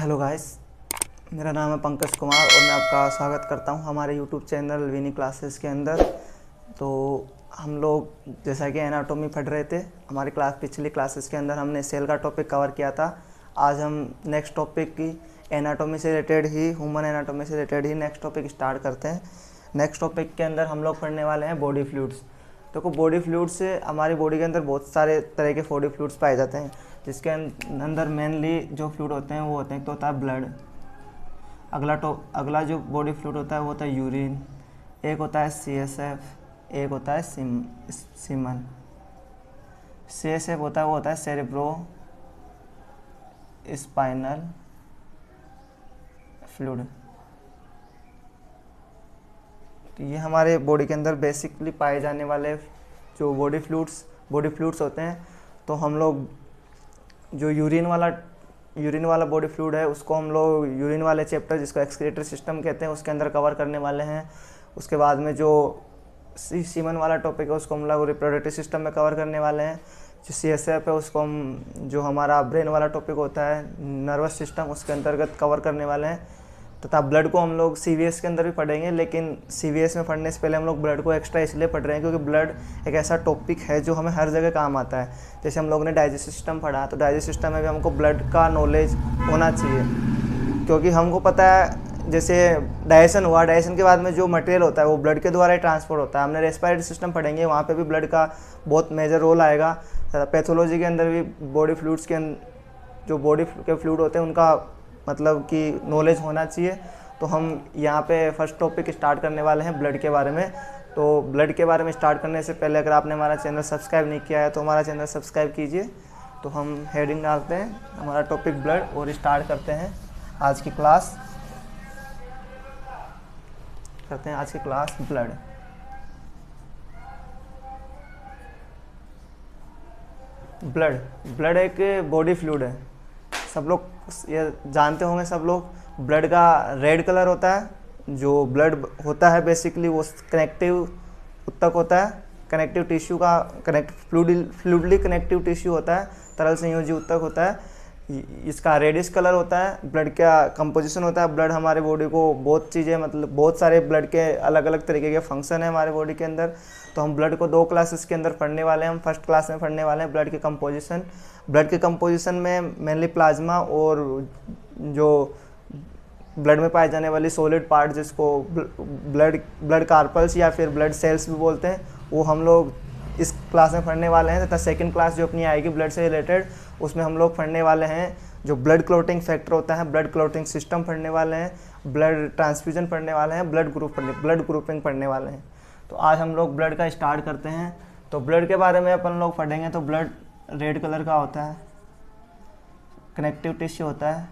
Hello guys, मेरा नाम है पंकज कुमार और मैं आपका स्वागत करता हूं हमारे यूट्यूब चैनल विनी क्लासेस के अंदर। तो हम लोग जैसा कि एनाटॉमी पढ़ रहे थे, हमारी पिछली क्लासेस के अंदर हमने सेल का टॉपिक कवर किया था। आज हम नेक्स्ट टॉपिक की एनाटॉमी से रिलेटेड ही, ह्यूमन एनाटॉमी से रिलेटेड ही नेक्स्ट टॉपिक स्टार्ट करते हैं। नेक्स्ट टॉपिक के अंदर हम लोग पढ़ने वाले हैं बॉडी फ्लूइड्स। देखो, बॉडी फ्लूइड्स से हमारी बॉडी के अंदर बहुत सारे तरह के बॉडी फ्लूइड्स पाए जाते हैं, जिसके अंदर मेनली जो फ्लूइड होते हैं वो होते हैं, तो होता है ब्लड। अगला जो बॉडी फ्लूइड होता है वो होता है यूरिन। एक होता है CSF, एक होता है सीमन। CSF होता है वो होता है सेरेब्रो स्पाइनल फ्लूइड। तो ये हमारे बॉडी के अंदर बेसिकली पाए जाने वाले जो बॉडी फ्लूइड्स होते हैं। तो हम लोग जो यूरिन वाला बॉडी फ्लूइड है, उसको हम लोग यूरिन वाले चैप्टर, जिसको एक्सक्रीटरी सिस्टम कहते हैं, उसके अंदर कवर करने वाले हैं। उसके बाद में जो सीमन वाला टॉपिक है उसको हम लोग रिप्रोडक्टिव सिस्टम में कवर करने वाले हैं। जो CSF है उसको हम, जो हमारा ब्रेन वाला टॉपिक होता है, नर्वस सिस्टम, उसके अंतर्गत कवर करने वाले हैं। तथा ब्लड को हम लोग CVS के अंदर भी पढ़ेंगे, लेकिन CVS में पढ़ने से पहले हम लोग ब्लड को एक्स्ट्रा इसलिए पढ़ रहे हैं क्योंकि ब्लड एक ऐसा टॉपिक है जो हमें हर जगह काम आता है। जैसे हम लोगों ने डाइजेस्टिव सिस्टम पढ़ा, तो डाइजेस्टिव सिस्टम में भी हमको ब्लड का नॉलेज होना चाहिए, क्योंकि हमको पता है जैसे डाइजेशन हुआ, डाइजेशन के बाद में जो मटेरियल होता है वो ब्लड के द्वारा ही ट्रांसपोर्ट होता है। हमने रेस्पिरेटरी सिस्टम पढ़ेंगे, वहाँ पर भी ब्लड का बहुत मेजर रोल आएगा। पैथोलॉजी के अंदर भी बॉडी फ्लूइड्स के जो बॉडी के फ्लूइड होते हैं उनका मतलब कि नॉलेज होना चाहिए। तो हम यहाँ पे फर्स्ट टॉपिक स्टार्ट करने वाले हैं ब्लड के बारे में। तो ब्लड के बारे में स्टार्ट करने से पहले अगर आपने हमारा चैनल सब्सक्राइब नहीं किया है तो हमारा चैनल सब्सक्राइब कीजिए। तो हम हेडिंग डालते हैं हमारा टॉपिक ब्लड और स्टार्ट करते हैं आज की क्लास। ब्लड। ब्लड एक बॉडी फ्लूइड है। सब लोग ये जानते होंगे, सब लोग, ब्लड का रेड कलर होता है। जो ब्लड होता है बेसिकली वो कनेक्टिव उत्तक होता है, कनेक्टिव टिश्यू का फ्लूइडली कनेक्टिव टिश्यू होता है, तरल संयोजी उत्तक होता है। इसका रेडिश कलर होता है। ब्लड का कंपोजिशन होता है। ब्लड हमारे बॉडी को बहुत चीज़ें, मतलब बहुत सारे ब्लड के अलग अलग तरीके के फंक्शन है हमारे बॉडी के अंदर। तो हम ब्लड को 2 क्लासेस के अंदर पढ़ने वाले हैं। हम फर्स्ट क्लास में पढ़ने वाले हैं ब्लड के कंपोजिशन। ब्लड के कंपोजिशन में मेनली प्लाज्मा और जो ब्लड में पाए जाने वाली सॉलिड पार्ट, जिसको ब्लड कार्पल्स या फिर ब्लड सेल्स भी बोलते हैं, वो हम लोग इस क्लास में पढ़ने वाले हैं। तथा सेकंड क्लास जो अपनी आएगी ब्लड से रिलेटेड, उसमें हम लोग पढ़ने वाले हैं जो ब्लड क्लॉटिंग फैक्टर होता है, ब्लड क्लॉटिंग सिस्टम पढ़ने वाले हैं, ब्लड ट्रांसफ्यूजन पढ़ने वाले हैं, ब्लड ग्रुपिंग पढ़ने वाले हैं। तो आज हम लोग ब्लड का स्टार्ट करते हैं। तो ब्लड के बारे में अपन लोग पढ़ेंगे। तो ब्लड रेड कलर का होता है, कनेक्टिव टिश्यू होता है।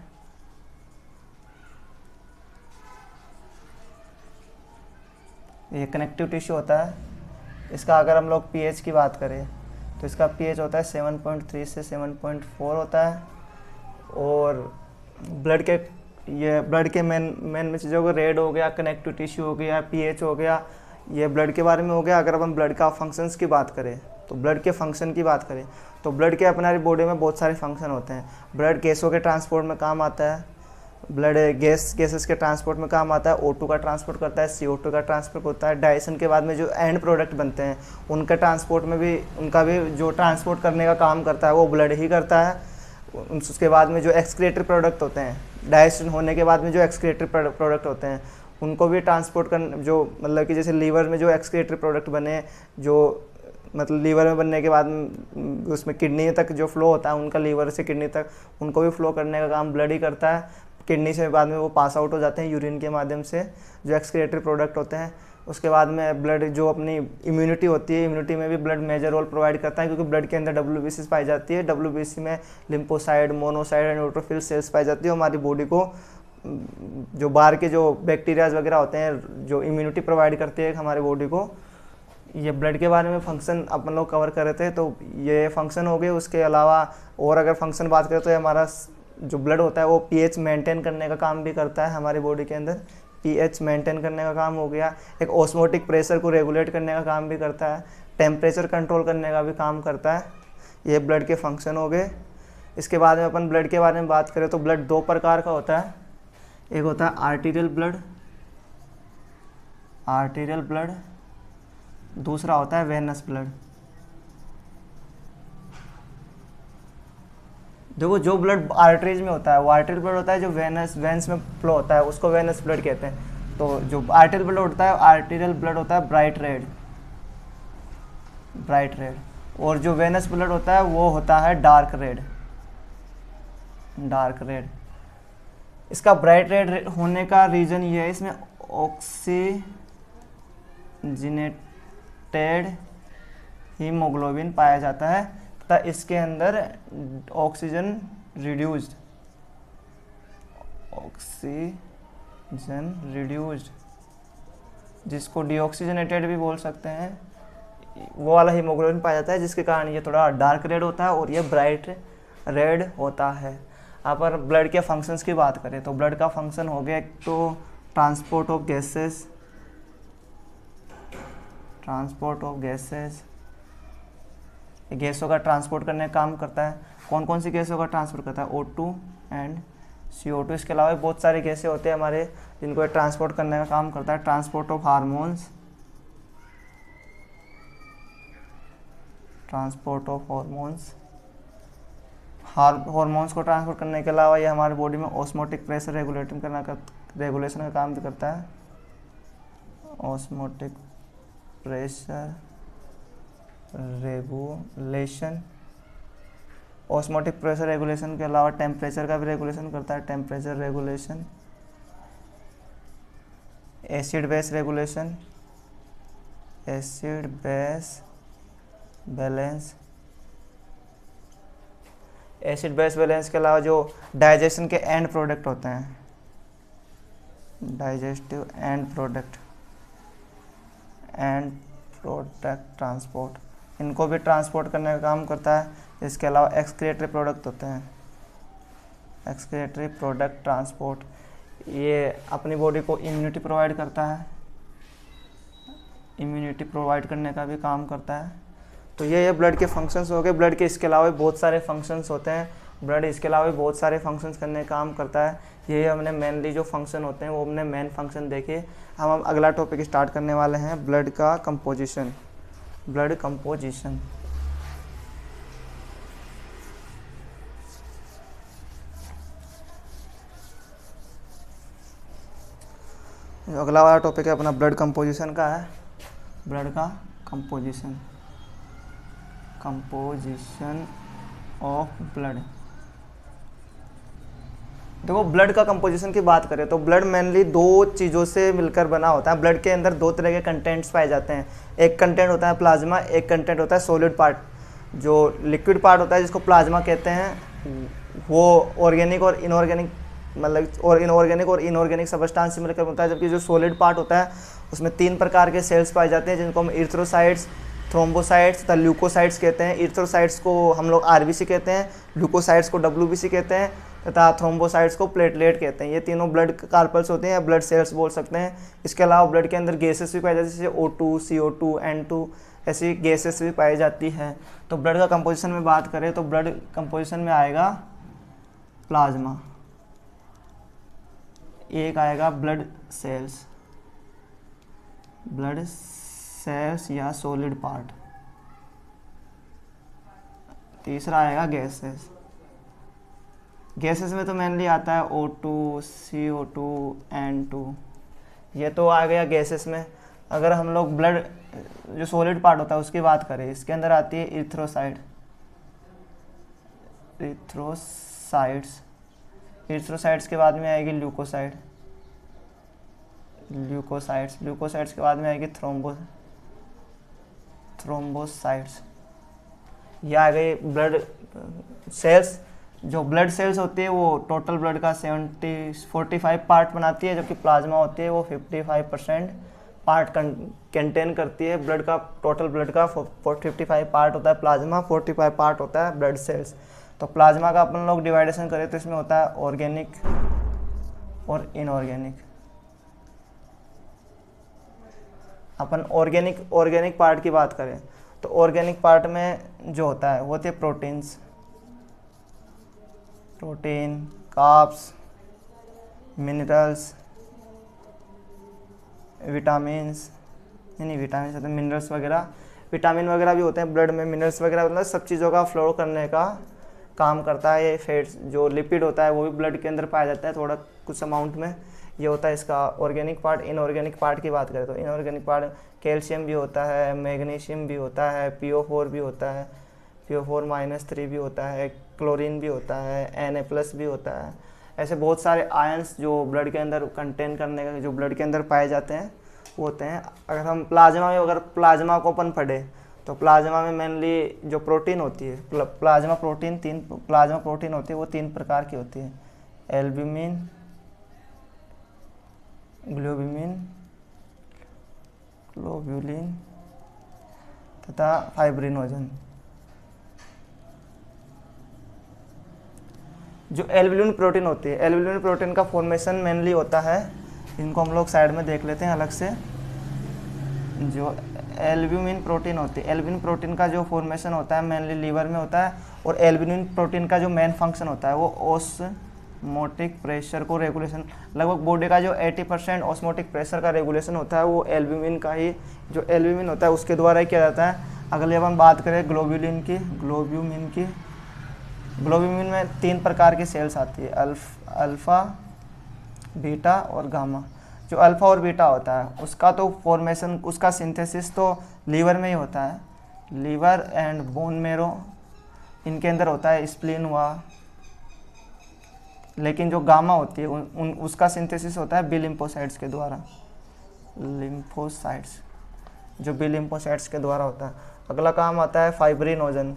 ये कनेक्टिव टिश्यू होता है। इसका अगर हम लोग pH की बात करें तो इसका pH होता है 7.3 से 7.4 होता है। और ब्लड के मेन में चीज़ों को रेड हो गया, कनेक्टिव टिश्यू हो गया, pH हो गया, ये ब्लड के बारे में हो गया। अगर अपन ब्लड का फंक्शंस की बात करें, तो ब्लड के फंक्शन की बात करें तो ब्लड के अपनी बॉडी में बहुत सारे फंक्शन होते हैं। ब्लड गैसों के ट्रांसपोर्ट में काम आता है। ब्लड गैसेस के ट्रांसपोर्ट में काम आता है। O2 का ट्रांसपोर्ट करता है, CO2 का ट्रांसपोर्ट होता है। डाइजेशन के बाद में जो एंड प्रोडक्ट बनते हैं उनका ट्रांसपोर्ट में भी, उनका भी जो ट्रांसपोर्ट करने का काम करता है वो ब्लड ही करता है। उसके बाद में जो एक्सक्रीटरी प्रोडक्ट होते हैं, डाइजेशन होने के बाद में जो एक्सक्रीटरी प्रोडक्ट होते हैं, उनको भी ट्रांसपोर्ट करने, जो मतलब कि जैसे लीवर में जो एक्सक्रीटरी प्रोडक्ट बने, जो मतलब लीवर में बनने के बाद उसमें किडनी तक जो फ्लो होता है, उनका लीवर से किडनी तक, उनको भी फ्लो करने का काम ब्लड ही करता है। किडनी से बाद में वो पास आउट हो जाते हैं यूरिन के माध्यम से, जो एक्सक्रीटरी प्रोडक्ट होते हैं। उसके बाद में ब्लड जो अपनी इम्यूनिटी होती है, इम्यूनिटी में भी ब्लड मेजर रोल प्रोवाइड करता है, क्योंकि ब्लड के अंदर WBC पाई जाती है। WBC में lymphocyte, monocyte and neutrophil cells पाई जाती है। हमारी बॉडी को जो बाहर के जो बैक्टीरियाज वगैरह होते हैं जो इम्यूनिटी प्रोवाइड करती है हमारी बॉडी को। ये ब्लड के बारे में फंक्शन अपन लोग कवर कर रहे थे, तो ये फंक्शन हो गए। उसके अलावा और अगर फंक्शन बात करें तो हमारा जो ब्लड होता है वो pH मेंटेन करने का काम भी करता है हमारी बॉडी के अंदर। pH मेंटेन करने का काम हो गया। एक ऑस्मोटिक प्रेशर को रेगुलेट करने का काम भी करता है। टेम्परेचर कंट्रोल करने का भी काम करता है। ये ब्लड के फंक्शन हो गए। इसके बाद में अपन ब्लड के बारे में बात करें तो ब्लड दो प्रकार का होता है। एक होता है आर्टीरियल ब्लड, दूसरा होता है वेनस ब्लड। देखो जो ब्लड आर्टरीज में होता है वो आर्टेरियल ब्लड होता है, जो वेन्स में फ्लो होता है उसको वेनस ब्लड कहते हैं। तो जो आर्टेरियल ब्लड होता है ब्राइट रेड, और जो वेनस ब्लड होता है वो होता है डार्क रेड। इसका ब्राइट रेड होने का रीज़न ये है, इसमें ऑक्सीजनेटेड हीमोग्लोबिन पाया जाता है तथा इसके अंदर ऑक्सीजन रिड्यूस्ड, जिसको डीऑक्सीजनेटेड भी बोल सकते हैं, वो वाला हीमोग्लोबिन पाया जाता है, जिसके कारण ये थोड़ा डार्क रेड होता है और ये ब्राइट रेड होता है। आप अगर ब्लड के फंक्शंस की बात करें तो ब्लड का फंक्शन हो गया एक तो ट्रांसपोर्ट ऑफ गैसेस, गैसों का ट्रांसपोर्ट करने का काम करता है। कौन कौन सी गैसों का ट्रांसपोर्ट करता है? O2 and CO2। इसके अलावा बहुत सारे गैसें होते हैं हमारे जिनको ट्रांसपोर्ट करने का काम करता है। ट्रांसपोर्ट ऑफ हार्मोन्स, हार्मोन्स को ट्रांसपोर्ट करने के अलावा ये हमारे बॉडी में ऑस्मोटिक प्रेशर रेगुलेशन का काम करता है। ऑस्मोटिक प्रेशर रेगुलेशन के अलावा टेम्परेचर का भी रेगुलेशन करता है। Temperature regulation, acid base balance के अलावा जो डाइजेशन के एंड प्रोडक्ट होते हैं, डाइजेस्टिव एंड प्रोडक्ट ट्रांसपोर्ट, इनको भी ट्रांसपोर्ट करने का काम करता है। इसके अलावा एक्सक्रिएटरी प्रोडक्ट होते हैं, एक्सक्रिएटरी प्रोडक्ट ट्रांसपोर्ट, ये अपनी बॉडी को इम्यूनिटी प्रोवाइड करता है, इम्यूनिटी प्रोवाइड करने का भी काम करता है। तो ये ब्लड के फंक्शंस हो गए। ब्लड के इसके अलावा भी बहुत सारे फंक्शंस होते हैं, ब्लड इसके अलावा भी बहुत सारे फंक्शंस करने का काम करता है। ये हमने मेनली जो फंक्शन होते हैं वो हमने मेन फंक्शन देखे। हम अगला टॉपिक स्टार्ट करने वाले हैं ब्लड का कंपोजिशन। ब्लड कंपोजिशन अगला वाला टॉपिक है अपना ब्लड कंपोजिशन का है। ब्लड का कंपोजिशन ऑफ ब्लड। देखो ब्लड का कंपोजिशन की बात करें तो ब्लड मेनली दो चीज़ों से मिलकर बना होता है। ब्लड के अंदर दो तरह के कंटेंट्स पाए जाते हैं। एक कंटेंट होता है प्लाज्मा, एक कंटेंट होता है सॉलिड पार्ट। जो लिक्विड पार्ट होता है जिसको प्लाज्मा कहते हैं वो ऑर्गेनिक और इनऑर्गेनिक सब्सटेंस से मिलकर होता है। जबकि जो सॉलिड पार्ट होता है उसमें 3 प्रकार के सेल्स पाए जाते हैं जिनको हम इरिथ्रोसाइट्स, थ्रोम्बोसाइट्स तथा ल्यूकोसाइट्स कहते हैं। इरिथ्रोसाइट्स को हम लोग RBC कहते हैं, ल्यूकोसाइट्स को WBC कहते हैं तथा थ्रोम्बोसाइट्स को प्लेटलेट कहते हैं। ये तीनों ब्लड कार्पल्स होते हैं या ब्लड सेल्स बोल सकते हैं। इसके अलावा ब्लड के अंदर गैसेस भी पाई जाती है जैसे O2, CO2, N2, ऐसी गैसेस भी पाई जाती है। तो ब्लड का कंपोजिशन में बात करें तो ब्लड कंपोजिशन में आएगा प्लाज्मा, एक आएगा ब्लड सेल्स या सॉलिड पार्ट, तीसरा आएगा गैसेस में तो मेनली आता है O2, CO2, N2, ये तो आ गया गैसेस में। अगर हम लोग ब्लड जो सॉलिड पार्ट होता है उसकी बात करें, इसके अंदर आती है इरिथ्रोसाइट्स के बाद में आएगी ल्यूकोसाइट्स के बाद में आएगी थ्रोम्बोसाइट्स। ये आ गई ब्लड सेल्स। जो ब्लड सेल्स होती है वो टोटल ब्लड का 45 पार्ट बनाती है, जबकि प्लाज्मा होती है वो 55% पार्ट कंटेन करती है। टोटल ब्लड का 55 पार्ट होता है प्लाज्मा, 45 पार्ट होता है ब्लड सेल्स। तो प्लाज्मा का अपन लोग डिवाइडेशन करें तो इसमें होता है ऑर्गेनिक और इनऑर्गेनिक। अपन ऑर्गेनिक पार्ट की बात करें तो ऑर्गेनिक पार्ट में जो होता है वो होते हैं proteins, protein, carbs, minerals, vitamins, नहीं विटामिन होते हैं, मिनरल्स वगैरह, विटामिन वगैरह भी होते हैं ब्लड में, मिनरल्स वगैरह, मतलब सब चीज़ों का फ्लो करने का काम करता है। ये फैट्स जो लिपिड होता है वो भी ब्लड के अंदर पाया जाता है थोड़ा कुछ अमाउंट में। ये होता है इसका ऑर्गेनिक पार्ट। इनऑर्गेनिक पार्ट की बात करें तो इनऑर्गेनिक पार्ट कैल्शियम भी होता है, मैग्नीशियम भी होता है, PO4 भी होता है, PO4-3 भी होता है, क्लोरीन भी होता है, Na+ भी होता है। ऐसे बहुत सारे आयंस जो ब्लड के अंदर कंटेन करने का, जो ब्लड के अंदर पाए जाते हैं वो होते हैं। अगर हम प्लाज्मा में, अगर प्लाज्मा को अपन पढ़े तो प्लाज्मा में मेनली जो प्रोटीन होती है, प्लाज्मा प्रोटीन होती है, वो 3 प्रकार की होती है, एल्ब्यूमिन, ग्लोब्यूलिन तथा फाइब्रिनोजन। जो एल्ब्यूमिन प्रोटीन होती है, एल्ब्यूमिन प्रोटीन का फॉर्मेशन मेनली होता है, इनको हम लोग साइड में देख लेते हैं अलग से। जो एल्ब्यूमिन प्रोटीन होती है, एल्ब्यूमिन प्रोटीन का जो फॉर्मेशन होता है मेनली लीवर में होता है, और एल्ब्यूमिन प्रोटीन का जो मेन फंक्शन होता है वो ऑस्मोटिक प्रेशर को रेगुलेशन, लगभग बॉडी का जो 80% ऑस्मोटिक प्रेशर का रेगुलेशन होता है वो एल्ब्यूमिन का ही, जो एल्ब्यूमिन होता है उसके द्वारा ही किया जाता है। अगले अब हम बात करें ग्लोब्यूलिन की, ग्लोब्यूलिन में 3 प्रकार की सेल्स आती है, अल्फ़ा, बीटा और गामा। जो अल्फ़ा और बीटा होता है उसका तो फॉर्मेशन, उसका सिंथेसिस तो लीवर में ही होता है, लीवर एंड बोन मेरो इनके अंदर होता है, स्प्लीन हुआ। लेकिन जो गामा होती है उसका सिंथेसिस होता है बी लिम्फोसाइट्स के द्वारा, लिम्फोसाइट्स, जो बी लिम्फोसाइट्स के द्वारा होता है। अगला काम आता है फाइब्रिनोजन,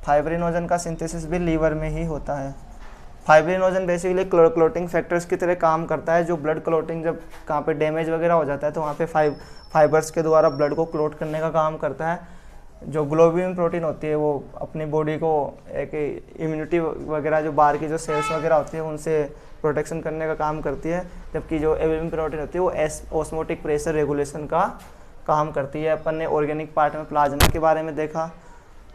फाइब्रिनोजन का सिंथेसिस भी लीवर में ही होता है। फाइब्रिनोजन बेसिकली क्लोटिंग फैक्टर्स की तरह काम करता है, जो ब्लड क्लोटिंग, जब कहाँ पे डैमेज वगैरह हो जाता है तो वहाँ पे फाइबर्स के द्वारा ब्लड को क्लोट करने का काम करता है। जो ग्लोब्यूलिन प्रोटीन होती है वो अपनी बॉडी को एक इम्यूनिटी वगैरह, जो बाहर की जो सेल्स वगैरह होती है उनसे प्रोटेक्शन करने का काम करती है, जबकि जो एल्ब्यूमिन प्रोटीन होती है वो ऑस्मोटिक प्रेशर रेगुलेशन का काम करती है। अपन ने ऑर्गेनिक पार्ट में प्लाज्मा के बारे में देखा।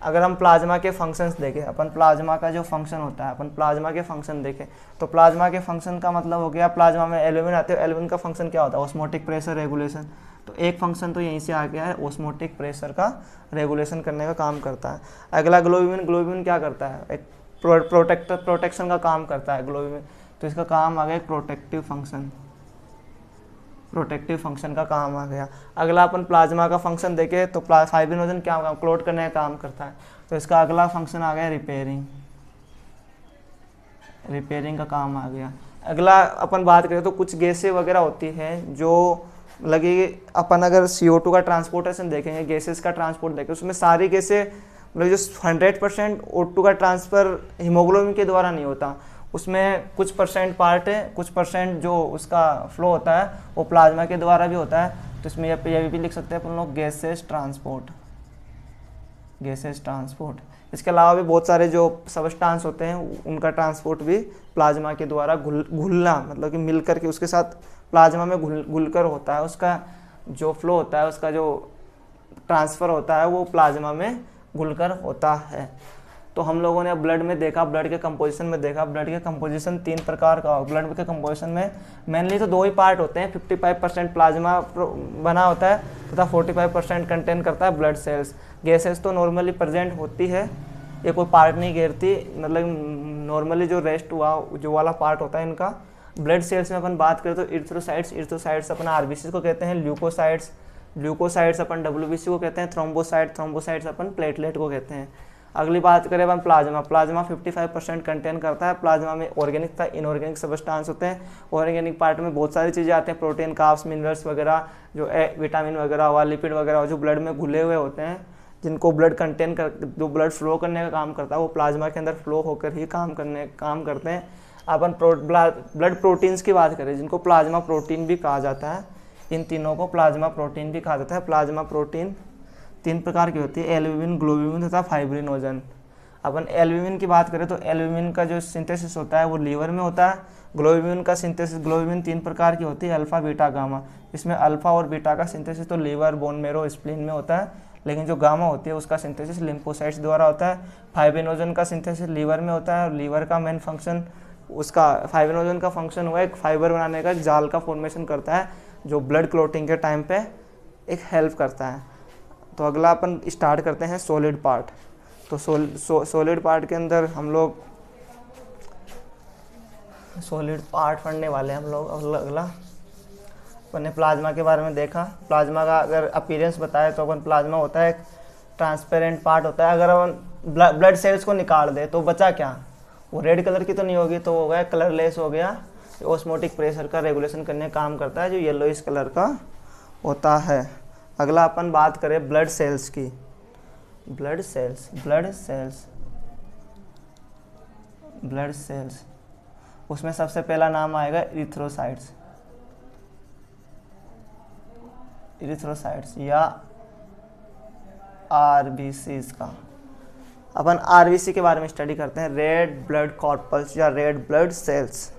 अगर हम प्लाज्मा के फंक्शंस देखें, अपन प्लाज्मा का जो फंक्शन होता है, अपन प्लाज्मा के फंक्शन देखें तो प्लाज्मा के फंक्शन का मतलब हो गया, प्लाज्मा में एल्ब्यूमिन आते हैं, एल्ब्यूमिन का फंक्शन क्या होता है, ऑस्मोटिक प्रेशर रेगुलेशन। तो एक फंक्शन तो यहीं से आ गया है, ऑस्मोटिक प्रेशर का रेगुलेशन करने का काम करता है। अगला ग्लोब्यूलिन क्या करता है, एक प्रोटेक्शन का काम करता है ग्लोब्यूलिन, तो इसका काम आ गया प्रोटेक्टिव फंक्शन का काम आ गया। अगला अपन प्लाज्मा का फंक्शन देखें तो फाइब्रिनोजन क्या काम, क्लोट करने का काम करता है, तो इसका अगला फंक्शन आ गया रिपेयरिंग का काम आ गया। अगला अपन बात करें तो कुछ गैसें वगैरह होती हैं जो लगी, अपन अगर CO2 का ट्रांसपोर्टेशन देखेंगे, गैसेस का ट्रांसपोर्ट देखें, उसमें सारी गैसें मतलब जो 100% O2 का ट्रांसफ़र हीमोग्लोबिन के द्वारा नहीं होता, उसमें कुछ परसेंट पार्ट है, कुछ परसेंट जो उसका फ्लो होता है वो प्लाज्मा के द्वारा भी होता है। तो इसमें ये भी लिख सकते हैं अपन लोग गैसेस ट्रांसपोर्ट। इसके अलावा भी बहुत सारे जो सबस्टांस होते हैं उनका ट्रांसपोर्ट भी प्लाज्मा के द्वारा घुलना, मतलब कि मिल कर के उसके साथ प्लाज्मा में घुल कर होता है, उसका जो फ्लो होता है, उसका जो ट्रांसफ़र होता है वो प्लाज्मा में घुलकर होता है। तो हम लोगों ने ब्लड में देखा, ब्लड के कंपोजिशन में देखा, ब्लड के कंपोजिशन 3 प्रकार का। ब्लड के कंपोजिशन में मेनली तो 2 ही पार्ट होते हैं, 55% प्लाज्मा बना होता है तथा 45% कंटेन करता है ब्लड सेल्स। गैसेस तो नॉर्मली प्रेजेंट होती है, ये कोई पार्ट नहीं घेरती, मतलब नॉर्मली जो रेस्ट हुआ जो वाला पार्ट होता है इनका। ब्लड सेल्स में अपन बात करें तो इर्थ्रोसाइट्स अपन RBC को कहते हैं, ल्यूकोसाइट्स अपन WBC को कहते हैं, थ्रोम्बोसाइट्स अपन प्लेटलेट को कहते हैं। अगली बात करें अपन प्लाज्मा 55% कंटेन करता है। प्लाज्मा में ऑर्गेनिक तथा इनऑर्गेनिक सबस्टांस होते हैं। ऑर्गेनिक पार्ट में बहुत सारी चीज़ें आती हैं, प्रोटीन, कार्ब्स, मिनरल्स वगैरह, जो विटामिन वगैरह हुआ, लिपिड वगैरह जो ब्लड में घुले हुए होते हैं, जिनको जो ब्लड फ्लो करने का काम करता है वो प्लाज्मा के अंदर फ्लो होकर ही काम करते हैं। अपन ब्लड प्रोटीन्स की बात करें, जिनको प्लाज्मा प्रोटीन भी कहा जाता है, इन तीनों को प्लाज्मा प्रोटीन भी कहा जाता है। प्लाज्मा प्रोटीन 3 प्रकार की होती है, एल्ब्यूमिन, ग्लोब्यूलिन तथा फाइब्रिनोजन। अपन एल्ब्यूमिन की बात करें तो एल्ब्यूमिन का जो सिंथेसिस होता है वो लीवर में होता है। ग्लोब्यूलिन 3 प्रकार की होती है, अल्फा, बीटा, गामा। इसमें अल्फा और बीटा का सिंथेसिस तो लीवर, बोन मेरो, स्प्लीन में होता है, लेकिन जो गामा होती है उसका सिंथेसिस लिम्फोसाइट्स द्वारा होता है। फाइब्रिनोजन का सिंथेसिस लीवर में होता है, और लीवर का मेन फंक्शन, उसका फाइब्रिनोजन का फंक्शन हुआ एक फाइबर बनाने का, एक जाल का फॉर्मेशन करता है जो ब्लड क्लॉटिंग के टाइम पे एक हेल्प करता है। तो अगला अपन स्टार्ट करते हैं सॉलिड पार्ट। तो सॉलिड पार्ट के अंदर हम लोग सॉलिड पार्ट पढ़ने वाले हैं हम लोग। अगला अपन ने प्लाज्मा के बारे में देखा। प्लाज्मा का अगर अपीयरेंस बताए तो अपन प्लाज्मा होता है एक ट्रांसपेरेंट पार्ट होता है। अगर अपन ब्लड सेल्स को निकाल दे तो बचा क्या, वो रेड कलर की तो नहीं होगी, तो हो गया कलरलेस हो गया। ऑस्मोटिक प्रेशर का रेगुलेशन करने का काम करता है, जो येलोइश कलर का होता है। अगला अपन बात करें ब्लड सेल्स की। ब्लड सेल्स उसमें सबसे पहला नाम आएगा इरिथ्रोसाइट्स या आरबीसीज का। अपन आरबीसी के बारे में स्टडी करते हैं, रेड ब्लड कॉर्पल्स या रेड ब्लड सेल्स।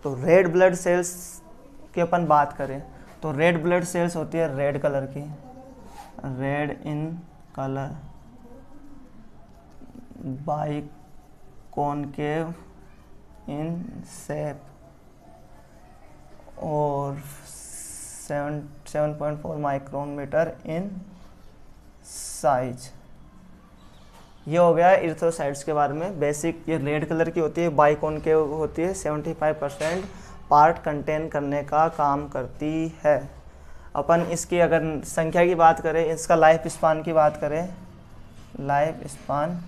तो रेड ब्लड सेल्स की अपन बात करें तो रेड ब्लड सेल्स होती है रेड कलर की, red in colour, biconcave in shape और 7.4 माइक्रोमीटर इन साइज। ये हो गया इरिथ्रोसाइट्स के बारे में बेसिक। ये रेड कलर की होती है, बाइकॉन्केव होती है, 75% पार्ट कंटेन करने का काम करती है। अपन इसकी अगर संख्या की बात करें, इसका लाइफ स्पान की बात करें, लाइफ स्पान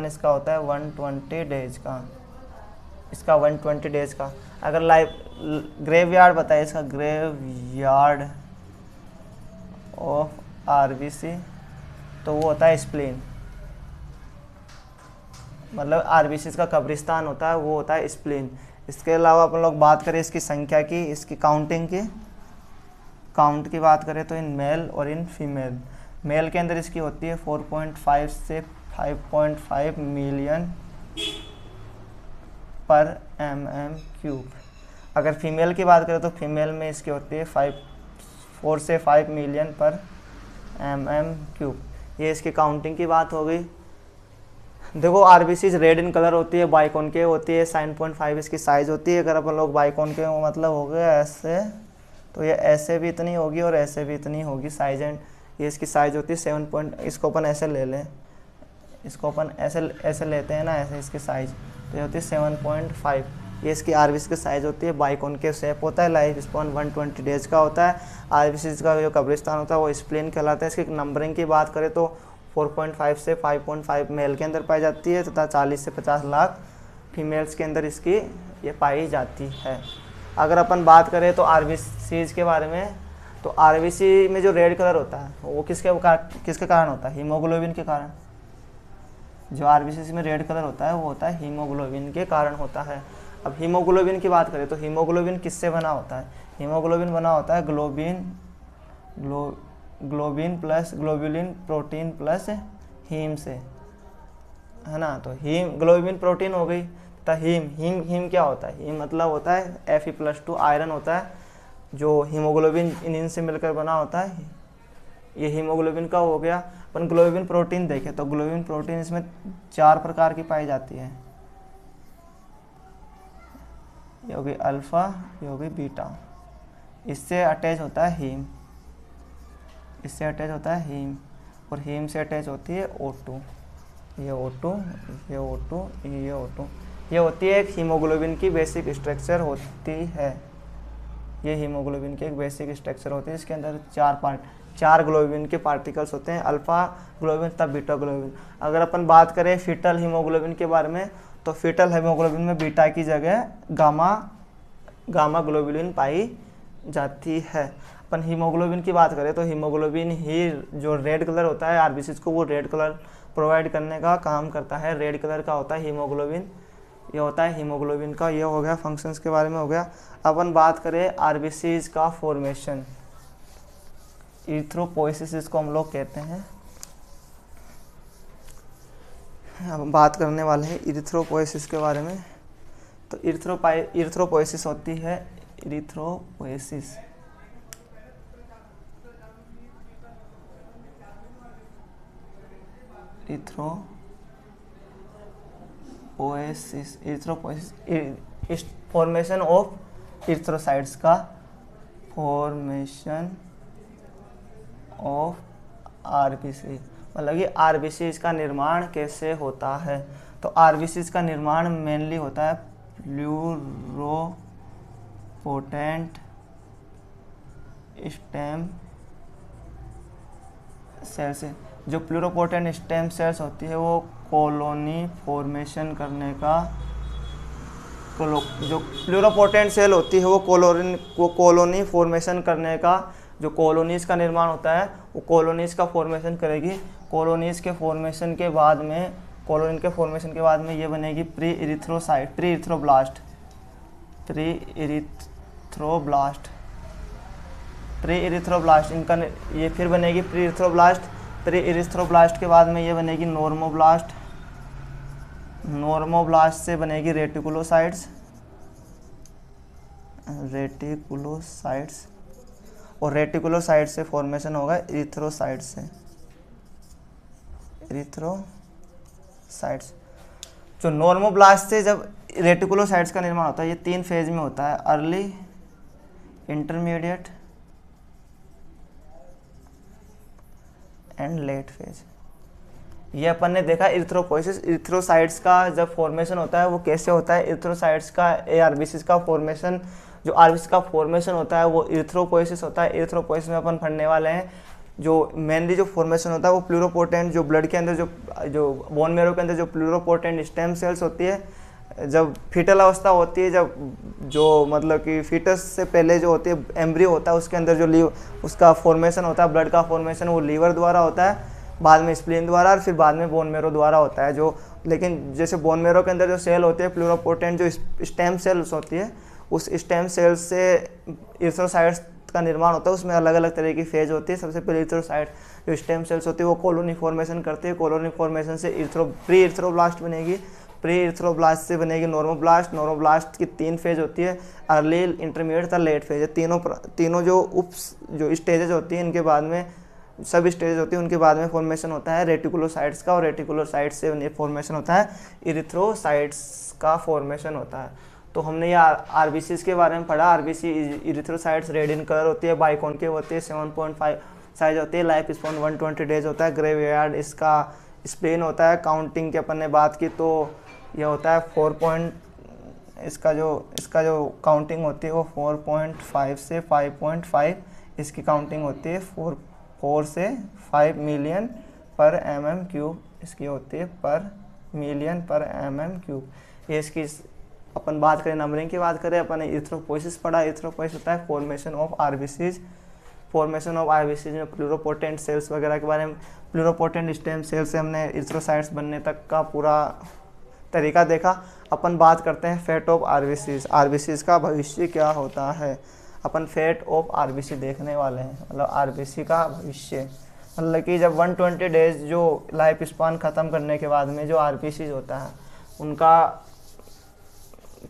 इसका होता है 120 डेज का, इसका 120 डेज का। अगर ग्रेवयार्ड बताए, इसका ग्रेवयार्ड ऑफ आरबीसी, तो वो होता है स्प्लीन। मतलब आरबीसी का कब्रिस्तान होता है, वो होता है स्प्लीन। इसके अलावा अपन लोग बात करें इसकी संख्या की, इसकी काउंट की बात करें तो इन मेल और इन फीमेल। मेल के अंदर इसकी होती है 4.5 से 5.5 मिलियन पर mm³। अगर फीमेल की बात करें तो फीमेल में इसकी होती है 4 से 5 मिलियन पर mm³। ये इसकी काउंटिंग की बात हो गई। देखो आरबीसी रेड इन कलर होती है, बाइकॉन्केव होती है, 7.5 इसकी साइज़ होती है। अगर अपन लोग बाइकॉन्केव मतलब हो गया ऐसे, तो ये ऐसे भी इतनी होगी और ऐसे भी इतनी होगी साइज। एंड ये इसकी साइज़ होती है 7 इसको अपन ऐसे ले लें, इसको अपन ऐसे लेते हैं ना, ऐसे इसकी साइज़, तो ये होती है 7.5। ये इसकी आरबीसी की साइज़ होती है, बाइकॉन्केव शेप होता है, लाइफ स्पैन 120 डेज का होता है। आरबीसी का जो कब्रिस्तान होता है वो स्प्लीन कहलाता है। इसकी नंबरिंग की बात करें तो 4.5 से 5.5 मेल के अंदर पाई जाती है, तथा 40 से 50 लाख फीमेल्स के अंदर इसकी ये पाई जाती है। अगर अपन बात करें तो आरबीसीज के बारे में, तो आरबीसी में जो रेड कलर होता है वो किसके कारण होता है? हीमोग्लोबिन के कारण। जो आरबीसी में रेड कलर होता है वो होता है हीमोग्लोबिन के कारण होता है। अब हीमोग्लोबिन की बात करें तो हीमोग्लोबिन किससे बना होता है? हीमोग्लोबिन बना होता है globin plus globulin protein plus haem से, है ना। तो हीम ग्लोबिन प्रोटीन हो गई, तथा हीम क्या होता है? हीम मतलब होता है Fe+2 आयरन होता है, जो हीमोग्लोबिन इन से मिलकर बना होता है। ये हीमोग्लोबिन का हो गया। अपन ग्लोबिन प्रोटीन देखें तो ग्लोबिन प्रोटीन इसमें 4 प्रकार की पाई जाती है। ये होगी अल्फा, ये होगी बीटा। इससे अटैच होता है हीम, और हीम से अटैच होती है O2। ये O2, ये O2, ये O2। ये होती है एक हीमोग्लोबिन की बेसिक स्ट्रक्चर होती है। ये हीमोग्लोबिन की एक बेसिक स्ट्रक्चर होती है। इसके अंदर 4 ग्लोबिन के पार्टिकल्स होते हैं, अल्फा ग्लोबिन तथा बीटा ग्लोबिन। अगर अपन बात करें फीटल हीमोग्लोबिन के बारे में, तो फीटल हीमोग्लोबिन में बीटा की जगह गामा ग्लोबुलिन पाई जाती है। अपन हीमोग्लोबिन की बात करें तो हीमोग्लोबिन ही जो रेड कलर होता है आरबीसी को, वो रेड कलर प्रोवाइड करने का काम करता है। रेड कलर का होता है हीमोग्लोबिन, ये होता है हीमोग्लोबिन का। ये हो गया फंक्शंस के बारे में हो गया। अपन बात करें आरबीसीज का फॉर्मेशन, इरिथ्रोपोइसिस इसको हम लोग कहते हैं। अब बात करने वाले हैं इरिथ्रोपोइसिस के बारे में। तो इरिथ्रोपोइसिस होती है, इथ्रोपोएसिस, इस फॉर्मेशन ऑफ इथ्रोसाइट्स का फॉर्मेशन ऑफ आरबीसी, मतलब कि आरबीसी का निर्माण कैसे होता है। तो आरबीसी का निर्माण मेनली होता है प्लूरोपोटेंट स्टेम सेल से। जो प्लूरोपोटेंट स्टेम सेल्स होती है वो कॉलोनी फॉर्मेशन करने का, जो प्लूरोपोटेंट सेल होती है वो कॉलोनी फॉर्मेशन करने का, जो कॉलोनीज़ का निर्माण होता है वो कॉलोनीज़ का फॉर्मेशन करेगी। कॉलोनीज़ के फॉर्मेशन के बाद में ये बनेगी प्री इरिथ्रोसाइट, प्री इरिथ्रोब्लास्ट इनका ये फिर बनेगी प्री इरिथ्रोब्लास्ट के बाद में ये बनेगी नॉर्मोब्लास्ट से बनेगी रेटिकुलोसाइट्स, और रेटिकुलोसाइट से फॉर्मेशन होगा इरिथ्रोसाइट्स। जो नॉर्मोब्लास्ट से जब रेटिकुलोसाइट्स का निर्माण होता है, ये 3 फेज में होता है, early, intermediate and let phase. ये अपन ने देखा इरिथ्रोपोएसिस, इरिथ्रोसाइट्स का जब फॉर्मेशन होता है वो कैसे होता है। इरिथ्रोसाइट्स का आरबीसी का फॉर्मेशन, जो आरबीसी का फॉर्मेशन होता है वो इरिथ्रोपोएसिस होता है। इरिथ्रोपोएसिस में अपन पढ़ने वाले हैं जो मेनली जो फॉर्मेशन होता है वो प्लूरोपोटेंट, जो ब्लड के अंदर जो बोन मेरो के अंदर जो प्लूरोपोटेंट स्टेम सेल्स होती है, जब फीटल अवस्था होती है, जब जो मतलब कि फीटस से पहले जो होती है एम्ब्रियो होता है, उसके अंदर जो उसका फॉर्मेशन होता है, ब्लड का फॉर्मेशन वो लीवर द्वारा होता है, बाद में स्प्लीन द्वारा, और फिर बाद में बोन मेरो द्वारा होता है। जो लेकिन जैसे बोन मेरो के अंदर जो सेल होती है प्लूरोपोटेंट, जो स्टेम सेल्स होती है, उस स्टेम सेल्स से इरिथ्रोसाइट्स का निर्माण होता है। उसमें अलग अलग तरह की फेज होती है। सबसे पहले इरिथ्रोसाइट जो स्टेम सेल्स होती है वो कॉलोनी फॉर्मेशन करते हैं। कॉलोनी फॉर्मेशन से प्री इरिथ्रोब्लास्ट बनेगी, प्री इरिथ्रोब्लास्ट से बनेगी नॉर्मोब्लास्ट। नॉर्मोब्लास्ट की 3 फेज होती है, अर्ली, इंटरमीडिएट तथा लेट फेज है। तीनों जो स्टेजेज होती हैं, इनके बाद में सब स्टेजेज होती है, उनके बाद में फॉर्मेशन होता है रेटिकुलोसाइट्स का, और रेटिकुलोसाइट्स से फॉर्मेशन होता है इरिथ्रोसाइट्स का फॉर्मेशन होता है। तो हमने ये आरबीसीज के बारे में पढ़ा। RBC erythrocytes red in colour होती है, बाइकॉन्केव होती है, 7.5 साइज होती है, लाइफ स्पैन 120 डेज होता है। ग्रेवयार्ड इसका स्प्लेन होता है। काउंटिंग की अपन ने बात की तो यह होता है 4 इसका जो काउंटिंग होती है वो 4.5 से 5.5 इसकी काउंटिंग होती है। 4 से 5 मिलियन पर mm³ इसकी होती है, पर मिलियन पर mm³। ये इसकी अपन बात करें नंबरिंग की बात करें, अपन ने इरिथ्रोपोएसिस पढ़ा। इरिथ्रोपोएसिस होता है formation of RBCs. Formation of RBCs में प्लूरोपोटेंट सेल्स वगैरह के बारे में, प्लूरोपोटेंट स्टेम सेल से हमने इरिथ्रोसाइट्स बनने तक का पूरा तरीका देखा। अपन बात करते हैं फेट ऑफ आरबीसीज। आरबीसीज का भविष्य क्या होता है। अपन फेट ऑफ आरबीसी देखने वाले हैं, मतलब आरबीसी का भविष्य, मतलब कि जब 120 डेज जो लाइफ स्पान ख़त्म करने के बाद में जो आरबीसी होता है उनका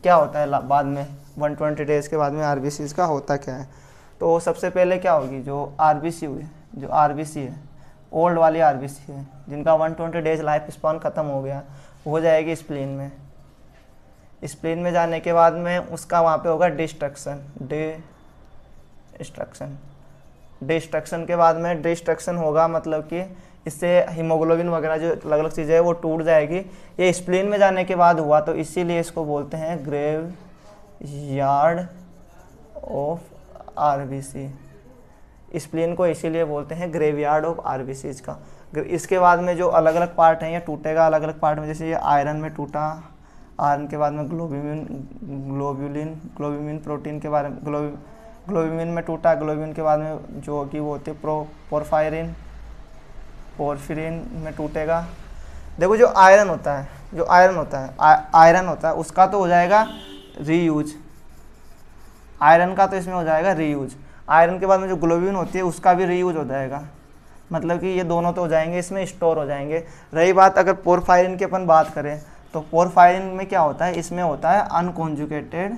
क्या होता है बाद में 120 डेज के बाद में आरबीसी का होता क्या है। तो सबसे पहले क्या होगी, जो आरबीसी है ओल्ड वाली आरबीसी है, जिनका 120 डेज लाइफ स्पान ख़त्म हो गया, हो जाएगी स्प्लीन में। स्प्लीन में जाने के बाद में उसका वहाँ पे होगा डिस्ट्रक्शन के बाद में डिस्ट्रक्शन होगा, मतलब कि इससे हीमोग्लोबिन वगैरह जो अलग अलग चीज़ें हैं वो टूट जाएगी। ये स्प्लीन में जाने के बाद हुआ, तो इसीलिए इसको बोलते हैं graveyard of RBC. Spleen को इसीलिए बोलते हैं ग्रेवयार्ड ऑफ आरबीसीज का। इसके बाद में जो अलग अलग पार्ट हैं ये टूटेगा अलग अलग पार्ट में, जैसे ये आयरन में टूटा, आयरन के बाद में ग्लोब्यूलिन प्रोटीन के बारे में ग्लोब्यूलिन में टूटा, ग्लोब्यूलिन के बाद में जो कि वो होती है पोरफिरिन में टूटेगा। देखो जो आयरन होता है उसका तो हो जाएगा रीयूज, आयरन का तो इसमें हो जाएगा रीयूज। आयरन के बाद में जो ग्लोब्यूलिन होती है उसका भी रीयूज हो जाएगा, मतलब कि ये दोनों तो हो जाएंगे, इसमें स्टोर हो जाएंगे। रही बात अगर पोरफायरिन की अपन बात करें तो पोरफायरिन में क्या होता है, इसमें होता है अनकॉन्जुगेटेड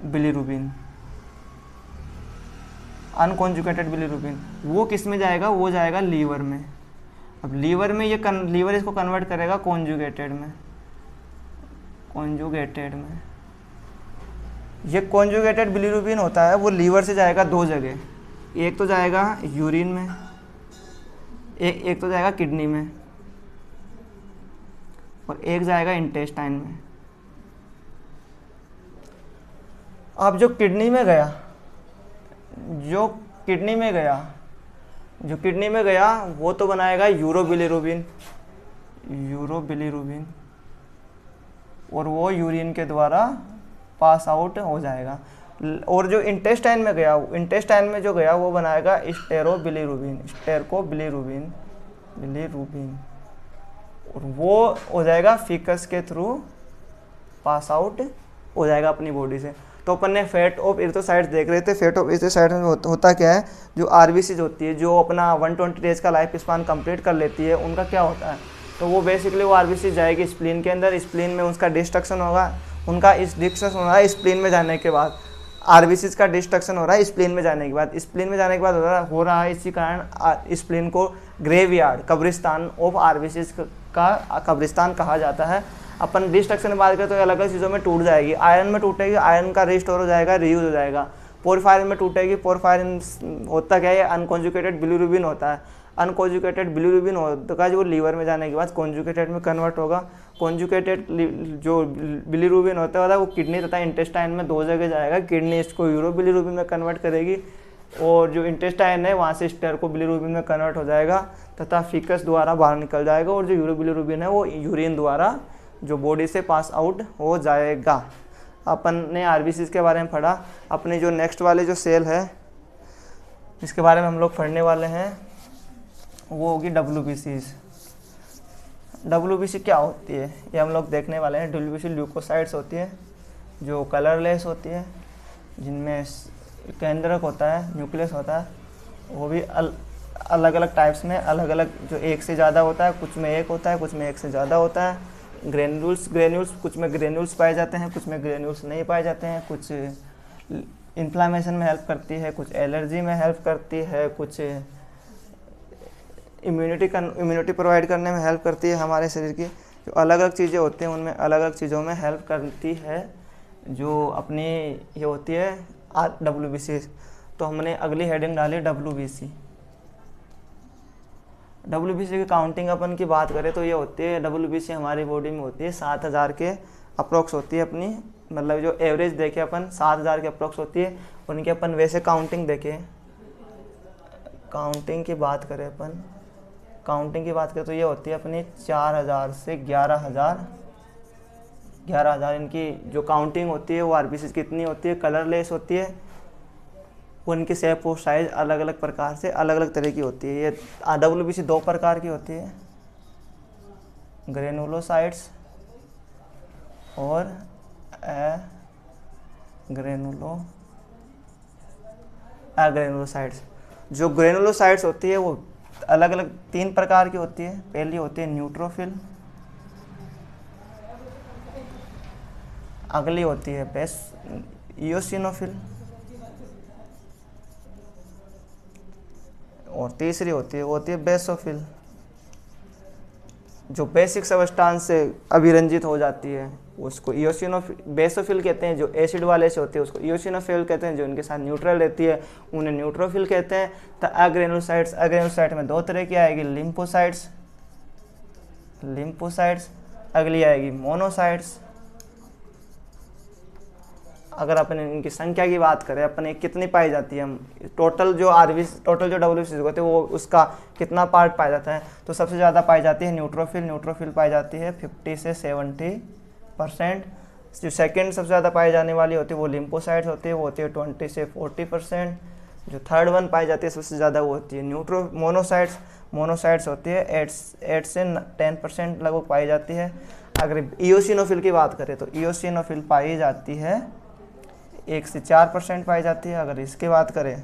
बिलीरुबिन। अनकॉन्जुगेटेड बिलीरुबिन, वो किस में जाएगा, वो जाएगा लीवर में। अब लीवर में ये लीवर इसको कन्वर्ट करेगा कॉन्जुगेटेड में, कॉन्जुगेटेड में। ये कॉन्जुगेटेड बिलीरुबिन होता है वो लीवर से जाएगा दो जगह, एक तो जाएगा यूरिन में, एक तो जाएगा किडनी में, और एक जाएगा इंटेस्टाइन में। अब जो किडनी में गया, जो किडनी में गया वो तो बनाएगा यूरोबिलिरुबिन, और वो यूरिन के द्वारा पास आउट हो जाएगा। और जो इंटेस्टाइन में गया, इंटेस्टाइन में जो गया वो बनाएगा स्टेरोबिलिरुबिन, और वो हो जाएगा फीकस के थ्रू पास आउट हो जाएगा अपनी बॉडी से। तो अपन ने फैट ऑफ इरिथ्रोसाइट्स देख रहे थे। फैट ऑफ इरिथ्रोसाइट्स में होता क्या है, जो आरबीसी होती है जो अपना 120 डेज का लाइफ स्पान कंप्लीट कर लेती है, उनका क्या होता है, तो वो बेसिकली वो आरबीसी जाएगी स्प्लीन के अंदर, स्प्लीन में उसका डिस्ट्रक्शन होगा, उनका इस डिस्ट्रक्शन हो रहा है स्प्लीन में जाने के बाद, आरबीसी का डिस्ट्रक्शन हो रहा है स्प्लीन में जाने के बाद, स्प्लीन में जाने के बाद हो रहा है इसी कारण स्प्लीन को ग्रेवयार्ड, कब्रिस्तान ऑफ आरबीसी का कब्रिस्तान कहा जाता है। अपन डिस्ट्रक्शन में बात करें तो अलग अलग चीज़ों में टूट जाएगी। आयरन में टूटेगी, आयरन का रिस्टोर हो जाएगा, रीयूज हो जाएगा। पोरफायरिन में टूटेगी, पोरफायरिन होता क्या है, अनकॉन्जुगेटेड बिलीरुबिन होता है। अनकॉन्जुगेटेड बिलीरुबिन होगा जो लीवर में जाने के बाद कॉन्जुगेटेड में कन्वर्ट होगा। कॉन्जुगेटेड जो बिलीरुबिन होता है वो किडनी तथा इंटेस्टाइन में दो जगह जाएगा। किडनी इसको यूरोबिलिरुबिन में कन्वर्ट करेगी, और जो इंटेस्टाइन है वहाँ से स्टेरोबिलिरुबिन में कन्वर्ट हो जाएगा तथा फीकस द्वारा बाहर निकल जाएगा, और जो यूरोबिलिरुबिन है वो यूरिन द्वारा जो बॉडी से पास आउट हो जाएगा। अपन ने आरबीसी के बारे में पढ़ा। अपने जो नेक्स्ट वाले जो सेल है इसके बारे में हम लोग पढ़ने वाले हैं, वो होगी WBCs। WBC क्या होती है ये हम लोग देखने वाले हैं। WBC ल्यूकोसाइट्स होती है जो कलरलेस होती है, जिनमें केंद्रक होता है, न्यूक्लियस होता है, वो भी अलग अलग टाइप्स में अलग अलग, जो एक से ज़्यादा होता है, कुछ में एक होता है, कुछ में एक से ज़्यादा होता है। ग्रेन्यूल्स कुछ में ग्रेन्यूल्स पाए जाते हैं, कुछ में ग्रेन्यूल्स नहीं पाए जाते हैं। कुछ इन्फ्लामेशन में हेल्प करती है, कुछ एलर्जी में हेल्प करती है, कुछ इम्यूनिटी प्रोवाइड करने में हेल्प करती है। हमारे शरीर की जो अलग अलग चीज़ें होती हैं उनमें अलग अलग चीज़ों में हेल्प करती है, जो अपनी ये होती है WBC। तो हमने अगली हेडिंग डाली WBC की काउंटिंग अपन की बात करें तो ये होती है, WBC हमारी बॉडी में होती है 7000 के अप्रोक्स होती है अपनी, मतलब जो एवरेज देखे अपन 7000 के अप्रोक्स होती है। उनकी अपन वैसे काउंटिंग देखें, काउंटिंग की बात करें तो ये होती है अपनी 4000 से 11000 इनकी जो काउंटिंग होती है वो आरबीसी कितनी होती है, कलरलेस होती है। उनकी शेप और साइज अलग अलग प्रकार से अलग अलग तरह की होती है। ये WBC दो प्रकार की होती है, ग्रेनुलोसाइट्स और ग्रेनुलोसाइट्स। जो ग्रेनुलोसाइट्स होती है वो अलग अलग 3 प्रकार की होती है। पहली होती है न्यूट्रोफिल, अगली होती है इयोसिनोफिल, और तीसरी होती है बेसोफिल, जो बेसिक सब्सटेंस से अभिरंजित हो जाती है उसको बेसोफिल कहते हैं। जो एसिड वाले से होते हैं उसको इयोसिनोफिल कहते हैं। जो इनके साथ न्यूट्रल रहती है उन्हें न्यूट्रोफिल कहते हैं। तो अग्रेनुसाइट्स में 2 तरह की आएगी, लिम्फोसाइट्स, अगली आएगी मोनोसाइट्स। अगर अपन इनकी संख्या की बात करें, अपन कितनी पाई जाती है, टोटल जो WBC होते हैं वो उसका कितना पार्ट पाया जाता है, तो सबसे ज़्यादा पाई जाती है न्यूट्रोफिल पाई जाती है 50 से 70%। जो सेकंड सबसे ज़्यादा पाई जाने वाली होती है वो लिम्फोसाइट्स होती है, वो होती है 20 से 40%। जो थर्ड वन पाई जाती है सबसे ज़्यादा वो होती है मोनोसाइट्स होती है 8 से 10% लगभग पाई जाती है। अगर इयोसिनोफिल की बात करें तो इयोसिनोफिल पाई जाती है 1 से 4% पाई जाती है। अगर इसकी बात करें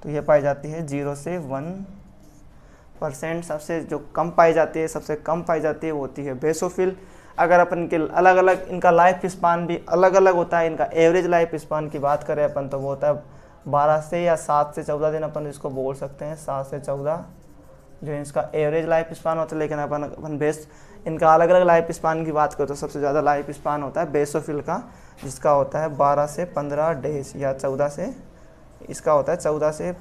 तो ये पाई जाती है 0 से 1%। सबसे जो कम पाई जाती है, सबसे कम पाई जाती है वो होती है बेसोफिल। अगर अपन के अलग अलग इनका लाइफ स्पान भी अलग अलग होता है। इनका एवरेज लाइफ स्पान की बात करें अपन तो वो होता है 12 से या 7 से 14 दिन अपन इसको बोल सकते हैं, 7 से 14 जो इसका एवरेज लाइफ स्पान होता है। लेकिन अपन बेस इनका अलग अलग लाइफ स्पान की बात करें तो सबसे ज़्यादा लाइफ स्पान होता है बेसोफिल का, जिसका होता है 12 से 15 डेज या 14 से, इसका होता है 14 से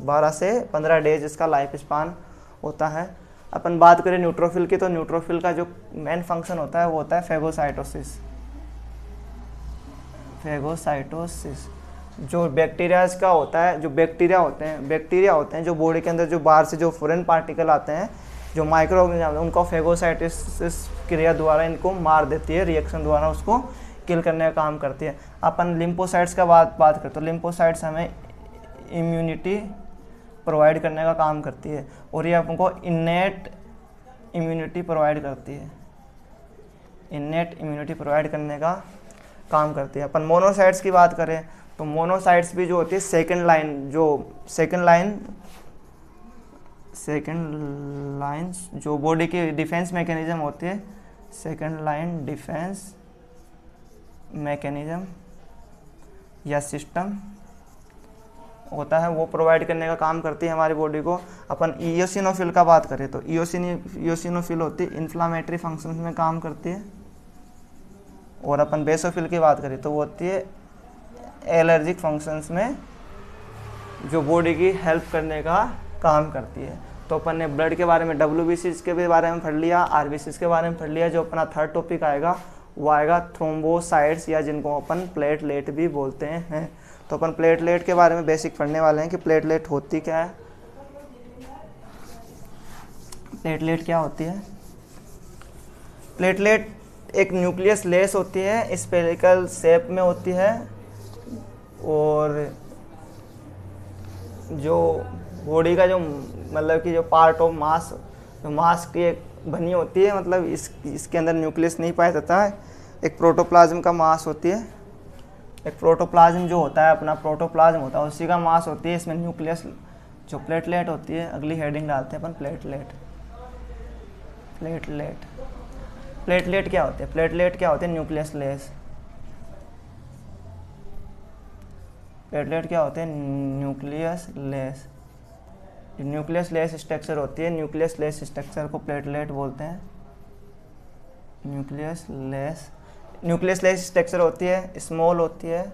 12 से 15 डेज इसका लाइफ स्पान होता है। अपन बात करें न्यूट्रोफिल की, तो न्यूट्रोफिल का जो मेन फंक्शन होता है वो होता है फेगोसाइटोसिस। फेगोसाइटोसिस जो बैक्टीरियाज का होता है, जो बैक्टीरिया होते हैं जो बॉडी के अंदर जो बाहर से जो फॉरेन पार्टिकल आते हैं, जो माइक्रो ऑर्गेनिज्म, उनको फेगोसाइटोसिस क्रिया द्वारा इनको मार देती है, रिएक्शन द्वारा उसको किल करने का काम करती है। अपन लिम्फोसाइट्स का बात करें तो लिम्फोसाइट्स हमें इम्यूनिटी प्रोवाइड करने का काम करती है और ये आपको इन्नेट इम्यूनिटी प्रोवाइड करती है, इन्नेट इम्यूनिटी प्रोवाइड करने का काम करती है। अपन मोनोसाइट्स की बात करें तो मोनोसाइट्स भी जो होती है सेकंड लाइन जो बॉडी की डिफेंस मैकेनिज्म होती है, सेकंड लाइन डिफेंस मैकेनिज्म या सिस्टम होता है, वो प्रोवाइड करने का काम करती है हमारी बॉडी को। अपन इयोसिनोफिल का बात करें तो इयोसिनोफिल होती है इन्फ्लामेटरी फंक्शंस में काम करती है, और अपन बेसोफिल की बात करें तो वो होती है एलर्जिक फंक्शंस में, जो बॉडी की हेल्प करने का काम करती है। तो अपन ने ब्लड के बारे में WBCs के भी बारे में पढ़ लिया, RBCs के बारे में पढ़ लिया। जो अपना थर्ड टॉपिक आएगा वो आएगा थ्रोम्बोसाइट्स, या जिनको अपन प्लेटलेट भी बोलते हैं। तो अपन प्लेटलेट के बारे में बेसिक पढ़ने वाले हैं कि प्लेटलेट होती क्या है। प्लेटलेट क्या होती है? प्लेटलेट एक न्यूक्लियस लेस होती है, स्फेरिकल शेप में होती है, और जो बॉडी का जो मतलब कि जो पार्ट ऑफ मास, जो मास की एक बनी होती है, मतलब इसके अंदर न्यूक्लियस नहीं पाया जाता है, एक प्रोटोप्लाज्म का मास होती है। एक प्रोटोप्लाज्म जो होता है अपना प्रोटोप्लाज्म होता है उसी का मास होती है, इसमें न्यूक्लियस जो प्लेटलेट होती है। अगली हेडिंग डालते हैं अपन प्लेटलेट क्या होते हैं? प्लेटलेट क्या होते हैं? Nucleus less. प्लेटलेट क्या होते हैं? Nucleus less. Nucleus less structure होती है, न्यूक्लियस लेस स्ट्रक्चर को प्लेटलेट बोलते हैं। न्यूक्लियस लेस स्ट्रक्चर होती है, स्मॉल होती है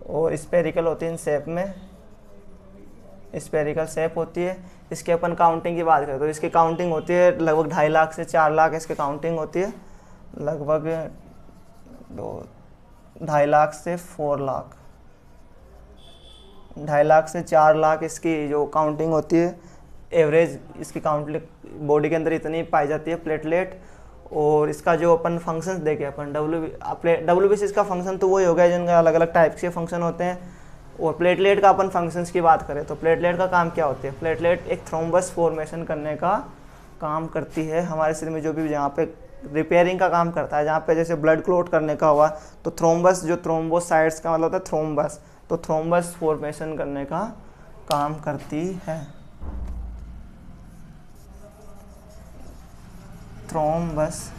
और स्पेरिकल होती है इन शेप में, स्पेरिकल शेप होती है। इसके अपन काउंटिंग की बात करें तो इसकी काउंटिंग होती है लगभग 2.5 लाख से 4 लाख इसकी काउंटिंग होती है, लगभग 2.5 लाख से 4 लाख, 2.5 लाख से 4 लाख इसकी जो काउंटिंग होती है। एवरेज इसकी काउंटिंग बॉडी के अंदर इतनी पाई जाती है प्लेटलेट। और इसका जो अपन फंक्शंस देखे अपन WBCs का फंक्शन तो वही हो गया जिनका अलग अलग टाइप्स के फंक्शन होते हैं। और प्लेटलेट का अपन फंक्शंस की बात करें तो प्लेटलेट का काम क्या होता है? प्लेटलेट एक थ्रोम्बस फॉर्मेशन करने का काम करती है हमारे शरीर में, जो भी जहाँ पे रिपेयरिंग का काम करता है, जहाँ पे जैसे ब्लड क्लॉट करने का हुआ तो थ्रोम्बस, जो थ्रोम्बोसाइट्स का मतलब होता है थ्रोम्बस, तो थ्रोम्बस फॉर्मेशन करने का काम करती है। थ्रोम्बस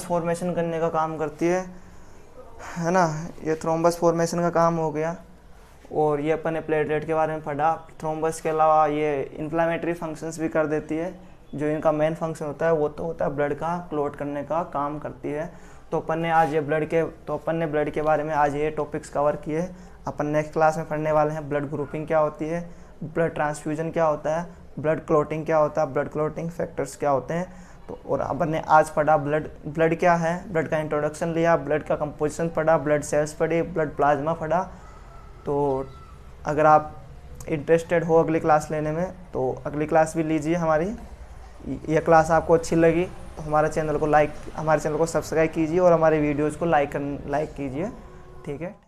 फॉर्मेशन करने का काम करती है ना। ये थ्रोम्बस फॉर्मेशन का काम हो गया। और ये अपन ने प्लेटलेट के बारे में पढ़ा। थ्रोम्बस के अलावा ये इन्फ्लामेटरी फंक्शंस भी कर देती है। जो इनका मेन फंक्शन होता है वो तो होता है ब्लड का क्लॉट करने का काम करती है। तो अपन ने ब्लड के बारे में आज ये टॉपिक्स कवर किए। अपन नेक्स्ट क्लास में पढ़ने वाले हैं ब्लड ग्रुपिंग क्या होती है, ब्लड ट्रांसफ्यूजन क्या होता है, ब्लड क्लॉटिंग क्या होता है, ब्लड क्लॉटिंग फैक्टर्स क्या होते हैं। तो और अपन ने आज पढ़ा ब्लड क्या है, ब्लड का इंट्रोडक्शन लिया, ब्लड का कंपोजिशन पढ़ा, ब्लड सेल्स पढ़ी, ब्लड प्लाज्मा पढ़ा। तो अगर आप इंटरेस्टेड हो अगली क्लास लेने में तो अगली क्लास भी लीजिए हमारी। यह क्लास आपको अच्छी लगी तो हमारे चैनल को सब्सक्राइब कीजिए और हमारे वीडियोज़ को लाइक कीजिए। ठीक है।